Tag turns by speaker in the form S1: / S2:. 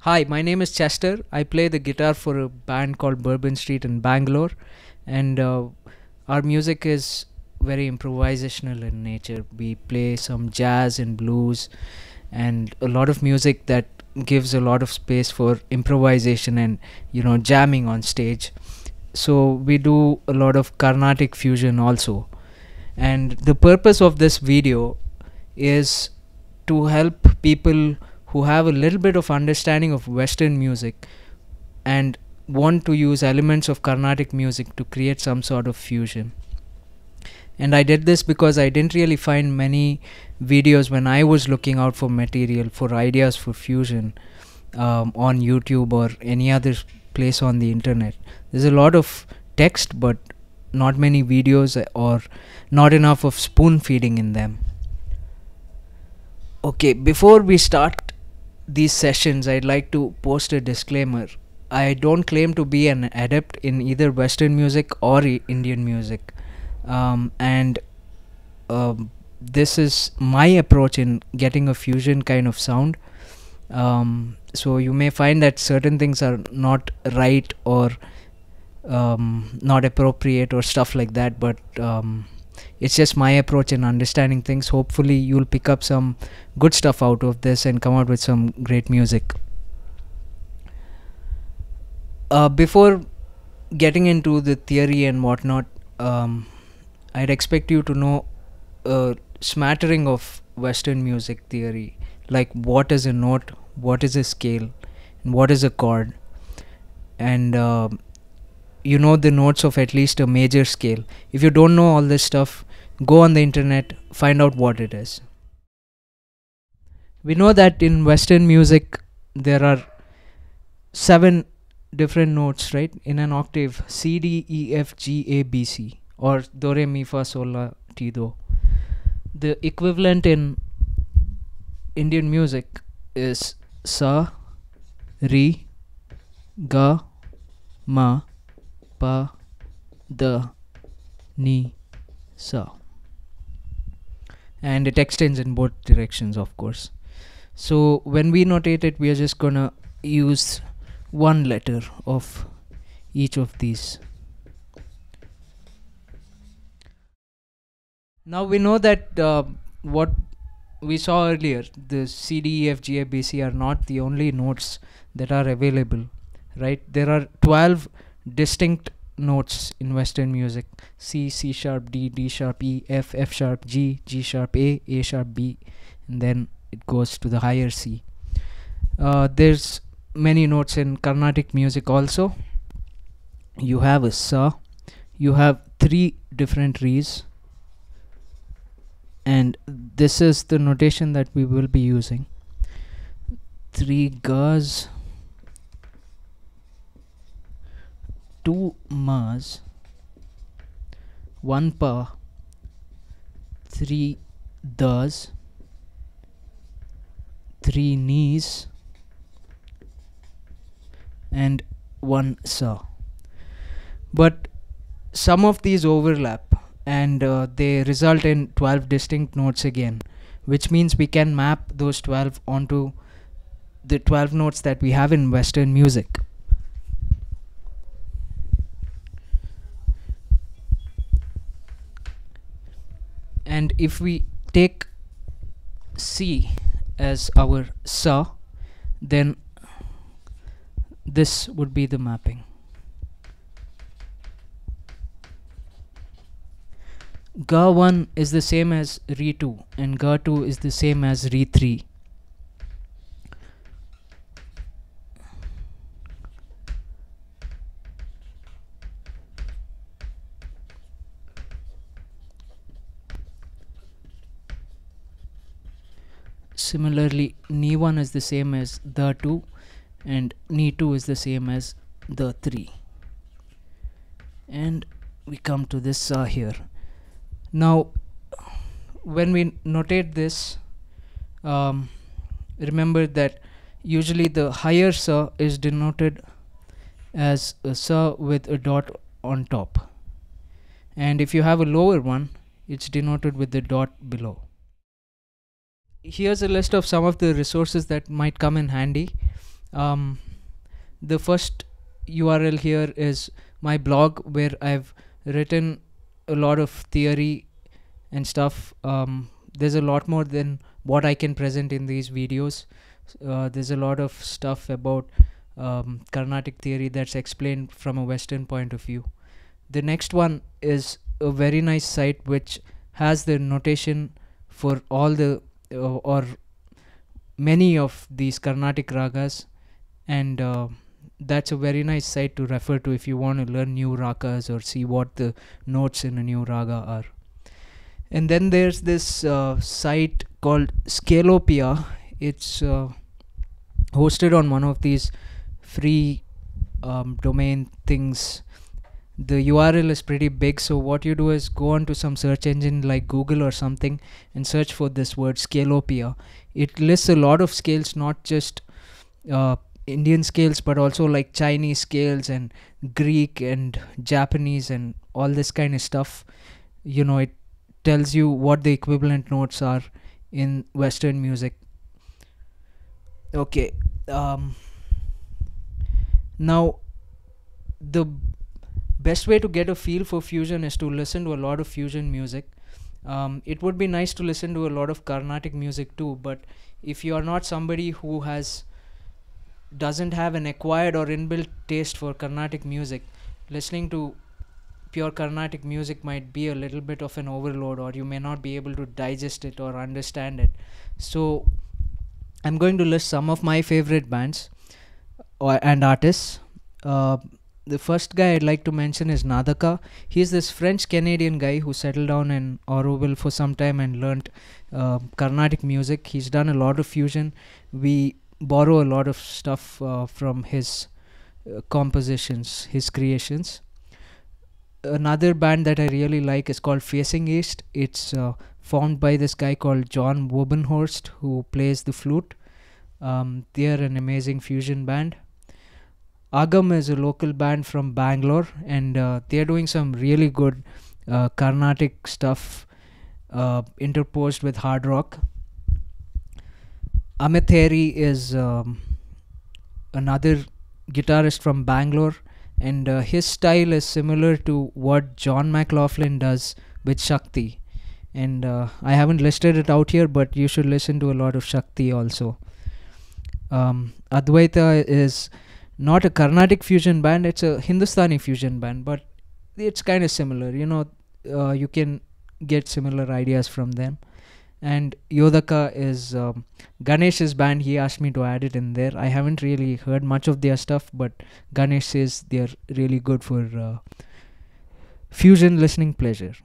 S1: Hi, my name is Chester. I play the guitar for a band called Bourbon Street in Bangalore, and our music is very improvisational in nature. We play some jazz and blues, and a lot of music that gives a lot of space for improvisation and jamming on stage. So we do a lot of Carnatic fusion also, and the purpose of this video is to help people who have a little bit of understanding of Western music and want to use elements of Carnatic music to create some sort of fusion. And I did this because I didn't really find many videos when I was looking out for material, for ideas for fusion on YouTube or any other place on the internet. There's a lot of text but not many videos or not enough of spoon feeding in them. Okay, before we start these sessions, I'd like to post a disclaimer. I don't claim to be an adept in either Western music or Indian music, and this is my approach in getting a fusion kind of sound. So you may find that certain things are not right or not appropriate or stuff like that, but it's just my approach in understanding things. Hopefully you'll pick up some good stuff out of this and come out with some great music. Before getting into the theory and whatnot, I'd expect you to know a smattering of Western music theory, like what is a note, what is a scale, and what is a chord, and the notes of at least a major scale. If you don't know all this stuff, go on the internet, find out what it is. We know that in Western music there are 7 different notes, right, in an octave: C, D, E, F, G, A, B, C, or Do, Re, Mi, Fa, Sol, La, Ti, Do. The equivalent in Indian music is Sa, Re, Ga, Ma, Pa, Da, Ni, Sa, and it extends in both directions, of course. So when we notate it, we are just gonna use one letter of each of these. Now we know that what we saw earlier, the C, D, E, F, G, A, B, C are not the only notes that are available, right? There are 12 distinct notes in Western music: C, C sharp, D, D sharp, E, F, F sharp, G, G sharp, A sharp, B, and then it goes to the higher C. There's many notes in Carnatic music also. You have a Sa, you have 3 different Res, and this is the notation that we will be using: 3 Gas, 2 Mas, 1 Pa, 3 Das, 3 Nis, and 1 Sa. But some of these overlap and they result in 12 distinct notes again, which means we can map those 12 onto the 12 notes that we have in Western music. And if we take C as our Sa, then this would be the mapping. Ga 1 is the same as Re 2 and Ga 2 is the same as Re 3. Similarly, Ni 1 is the same as Da 2 and Ni 2 is the same as Da 3. And we come to this Sa here. Now when we notate this, remember that usually the higher Sa is denoted as a Sa with a dot on top, and if you have a lower one, it's denoted with the dot below. Here's a list of some of the resources that might come in handy. Um, the first URL here is my blog, where I've written a lot of theory and stuff. There's a lot more than what I can present in these videos. There's a lot of stuff about Carnatic theory that's explained from a Western point of view. The next one is a very nice site which has the notation for all the or many of these Carnatic ragas, and that's a very nice site to refer to if you want to learn new ragas or see what the notes in a new raga are. And then there's this site called Scalopia. It's hosted on one of these free domain things. The URL is pretty big, so what you do is go onto some search engine like Google or something and search for this word Scalopia. It lists a lot of scales, not just Indian scales, but also like Chinese scales and Greek and Japanese and all this kind of stuff. It tells you what the equivalent notes are in Western music. Okay. Now, the best way to get a feel for fusion is to listen to a lot of fusion music. It would be nice to listen to a lot of Carnatic music too, but if you are not somebody who doesn't have an acquired or inbuilt taste for Carnatic music, listening to pure Carnatic music might be a little bit of an overload, or you may not be able to digest it or understand it. So I'm going to list some of my favorite bands and artists. The first guy I'd like to mention is Nadaka. He's this French-Canadian guy who settled down in Auroville for some time and learnt Carnatic music. He's done a lot of fusion. We borrow a lot of stuff from his compositions, his creations. Another band that I really like is called Facing East. It's formed by this guy called John Wobenhorst, who plays the flute. They're an amazing fusion band. Agam is a local band from Bangalore, and they're doing some really good Carnatic stuff interposed with hard rock. Amit Heri is another guitarist from Bangalore, and his style is similar to what John McLaughlin does with Shakti. And I haven't listed it out here, but you should listen to a lot of Shakti also. Advaita is not a Carnatic fusion band, it's a Hindustani fusion band, but it's kind of similar. You can get similar ideas from them. And Yodaka is Ganesh's band. He asked me to add it in there. I haven't really heard much of their stuff, but Ganesh says they're really good for fusion listening pleasure.